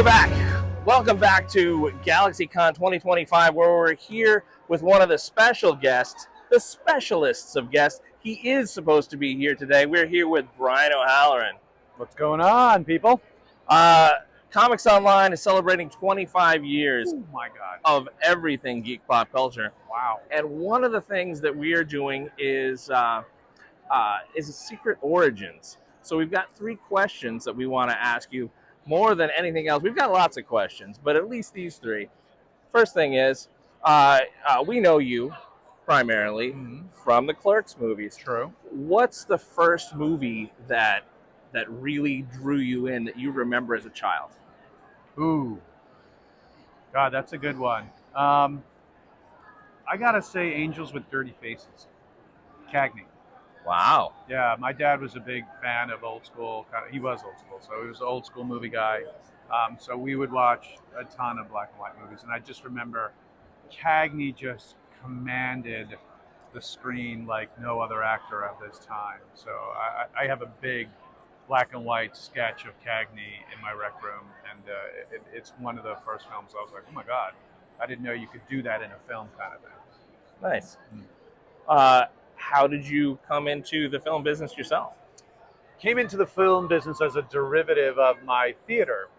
we're back. Welcome back to GalaxyCon 2025, where we're here with one of the special guests, the specialists of guests. He is supposed to be here today. We're here with Brian O'Halloran. What's going on, people? ComicsOnline is celebrating 25 years Oh my God. of everything geek pop culture. Wow. And one of the things that we are doing is secret origins. So we've got 3 questions that we want to ask you. More than anything else, we've got lots of questions, but at least these 3. First thing is, we know you primarily from the Clerks movies. True. What's the first movie that really drew you in that you remember as a child? Ooh. God, that's a good one. I gotta say Angels with Dirty Faces. Cagney. Wow. Yeah, my dad was a big fan of old school. He was old school, so he was an old school movie guy. So we would watch a ton of black and white movies. And I just remember Cagney just commanded the screen like no other actor of this time. So I have a big black and white sketch of Cagney in my rec room. And it's one of the first films I was like, oh my God, I didn't know you could do that in a film kind of thing. Nice. How did you come into the film business yourself? Came into the film business as a derivative of my theater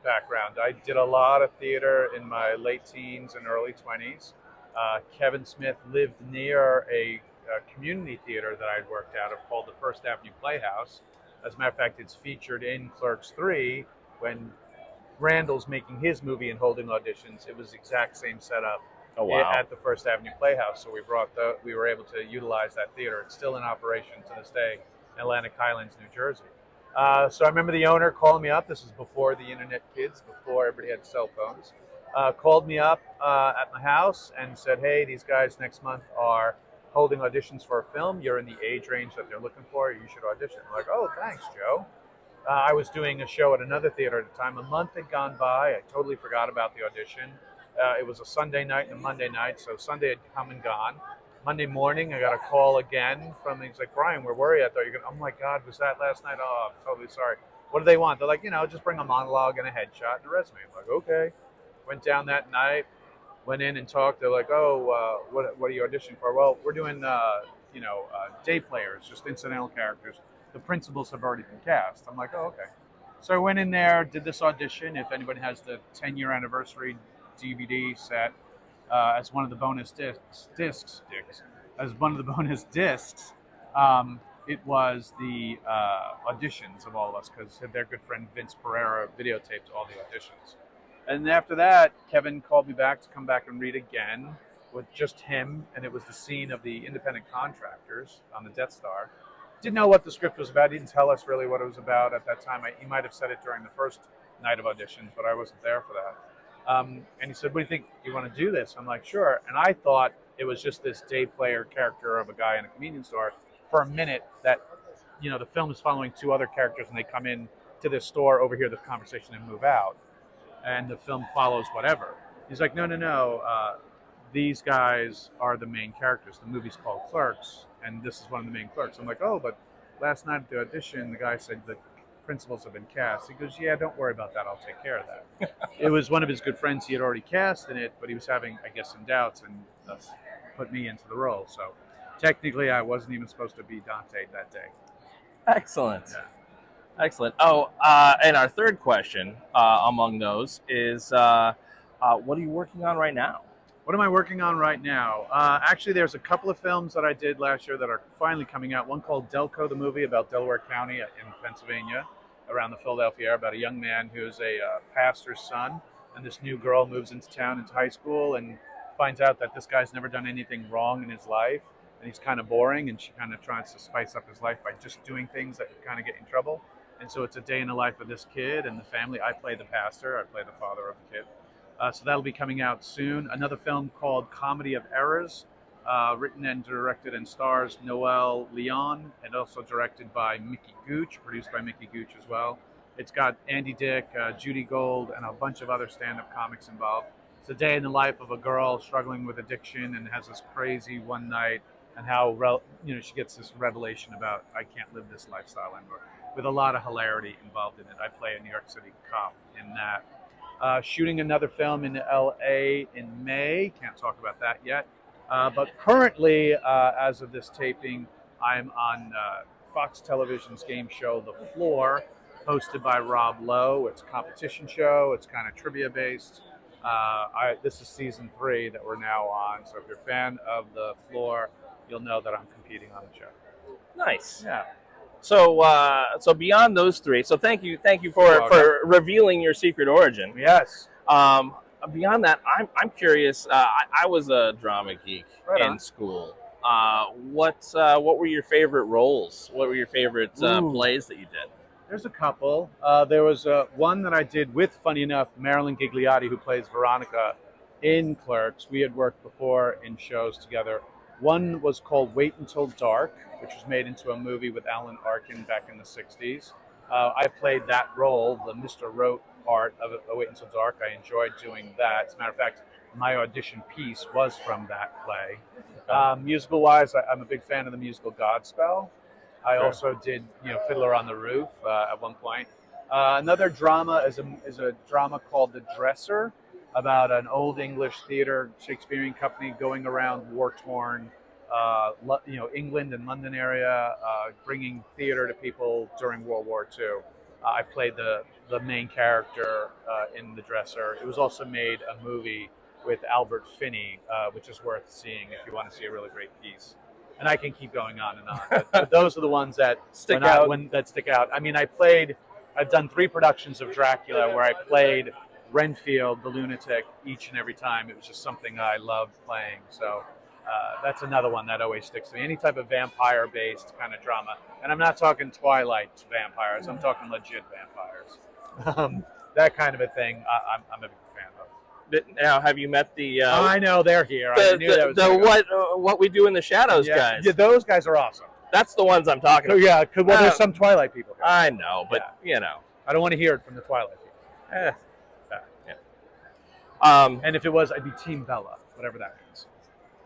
background. I did a lot of theater in my late teens and early 20s. Kevin Smith lived near a community theater that I'd worked out of called the First Avenue Playhouse. As a matter of fact, it's featured in Clerks 3 when Randall's making his movie and holding auditions. It was the exact same setup. Oh, wow. At the First Avenue Playhouse. So we were able to utilize that theater. It's still in operation to this day in Atlantic Highlands, New Jersey. So I remember the owner calling me up. This is before the internet kids, before everybody had cell phones. Called me up at my house and said, hey, these guys next month are holding auditions for a film. You're in the age range that they're looking for. You should audition. I'm like, oh, thanks, Joe. I was doing a show at another theater at the time. A month had gone by. I totally forgot about the audition. It was a Sunday night and a Monday night, so Sunday had come and gone. Monday morning, I got a call again from, he's like, Brian, where were you? I thought you were going to, oh my God, was that last night? Oh, I'm totally sorry. What do they want? They're like, just bring a monologue and a headshot and a resume. I'm like, okay. Went down that night, went in and talked. They're like, oh, what are you auditioning for? Well, we're doing, day players, just incidental characters. The principals have already been cast. I'm like, oh, okay. So I went in there, did this audition. If anybody has the 10-year anniversary DVD set as one of the bonus discs, it was the auditions of all of us because their good friend Vince Pereira videotaped all the auditions. And after that, Kevin called me back to come back and read again with just him, and it was the scene of the independent contractors on the Death Star. Didn't know what the script was about. He didn't tell us really what it was about at that time. He might have said it during the first night of auditions, but I wasn't there for that. And he said, what do you think? Do you want to do this? I'm like, sure. And I thought it was just this day player character of a guy in a convenience store for a minute that, the film is following 2 other characters and they come in to this store, overhear the conversation and move out. And the film follows whatever. He's like, no. These guys are the main characters. The movie's called Clerks, and this is one of the main clerks. I'm like, oh, but last night at the audition, the guy said the principals have been cast. He goes, yeah, don't worry about that. I'll take care of that. It was one of his good friends he had already cast in it, but he was having, I guess, some doubts and thus put me into the role. So technically, I wasn't even supposed to be Dante that day. Excellent. Yeah. Excellent. Oh, and our third question among those is, what are you working on right now? What am I working on right now? Actually, there's a couple of films that I did last year that are finally coming out. One called Delco, the movie about Delaware County in Pennsylvania, around the Philadelphia area, about a young man who's a pastor's son, and this new girl moves into town, into high school, and finds out that this guy's never done anything wrong in his life, and he's kind of boring, and she kind of tries to spice up his life by just doing things that kind of get in trouble. And so it's a day in the life of this kid and the family. I play the pastor. I play the father of the kid. So that'll be coming out soon. Another film called Comedy of Errors, written and directed and stars Noel Leon, and also directed by Mickey Gooch, produced by Mickey Gooch as well. It's got Andy Dick, Judy Gold, and a bunch of other stand-up comics involved. It's a day in the life of a girl struggling with addiction and has this crazy one night, and how she gets this revelation about, I can't live this lifestyle anymore. with a lot of hilarity involved in it. I play a New York City cop in that. Shooting another film in LA in May. Can't talk about that yet. But currently, as of this taping, I'm on Fox Television's game show The Floor, hosted by Rob Lowe. It's a competition show. It's kind of trivia based. This is season 3 that we're now on. So if you're a fan of The Floor, you'll know that I'm competing on the show. Nice. Yeah. So, so beyond those 3, so thank you for revealing your secret origin. Yes. Beyond that, I'm curious. I was a drama geek in school. What were your favorite roles? What were your favorite plays that you did? There's a couple. There was one that I did with, funny enough, Marilyn Gigliotti, who plays Veronica in Clerks. We had worked before in shows together. One was called Wait Until Dark, which was made into a movie with Alan Arkin back in the 60s. I played that role, the Mr. Rote part of Wait Until Dark. I enjoyed doing that. As a matter of fact, my audition piece was from that play. Musical-wise, I'm a big fan of the musical Godspell. I also did, Fiddler on the Roof at one point. Another drama is a drama called The Dresser, about an old English theater Shakespearean company going around war-torn, England and London area, bringing theater to people during World War II. I played the main character in The Dresser. It was also made a movie with Albert Finney, which is worth seeing if you want to see a really great piece. And I can keep going on and on. But those are the ones that stick out. I mean, I've done 3 productions of Dracula where I played Renfield, the lunatic, each and every time. It was just something I loved playing. So that's another one that always sticks to me. Any type of vampire-based kind of drama. And I'm not talking Twilight vampires. I'm talking legit vampires. That kind of a thing I'm a big fan of. Now, have you met the? I know they're here. I knew that was what we do in the shadows guys. Yeah, those guys are awesome. That's the ones I'm talking about. Yeah, well, there's some Twilight people here. I know, but I don't want to hear it from the Twilight people. And if it was, I'd be Team Bella, whatever that means.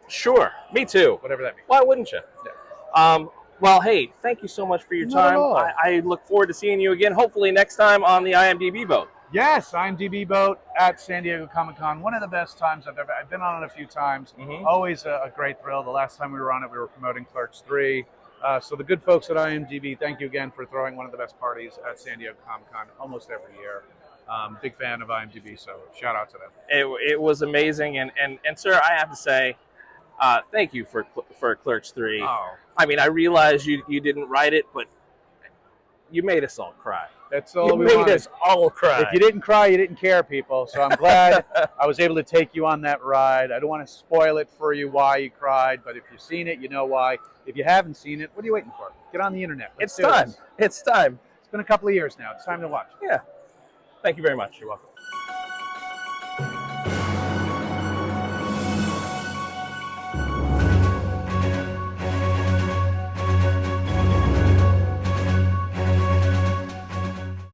Sure, me too. Whatever that means. Why wouldn't you? Yeah. Well, hey, thank you so much for your time. I look forward to seeing you again, hopefully next time on the IMDb boat. Yes, IMDb boat at San Diego Comic-Con. One of the best times I've been on it a few times. Always a great thrill. The last time we were on it, we were promoting Clerks 3. So the good folks at IMDb, thank you again for throwing one of the best parties at San Diego Comic-Con almost every year. Big fan of IMDb, so shout out to them. It was amazing, and sir, I have to say, thank you for Clerks 3. Oh. I mean, I realize you didn't write it, but you made us all cry. That's all we made wanted. us all cry. If you didn't cry, you didn't care, people. So I'm glad I was able to take you on that ride. I don't want to spoil it for you why you cried, but if you've seen it, you know why. If you haven't seen it, what are you waiting for? Get on the internet. It's time. It's time. It's been a couple of years now. It's time to watch. Yeah. Thank you very much. You're welcome.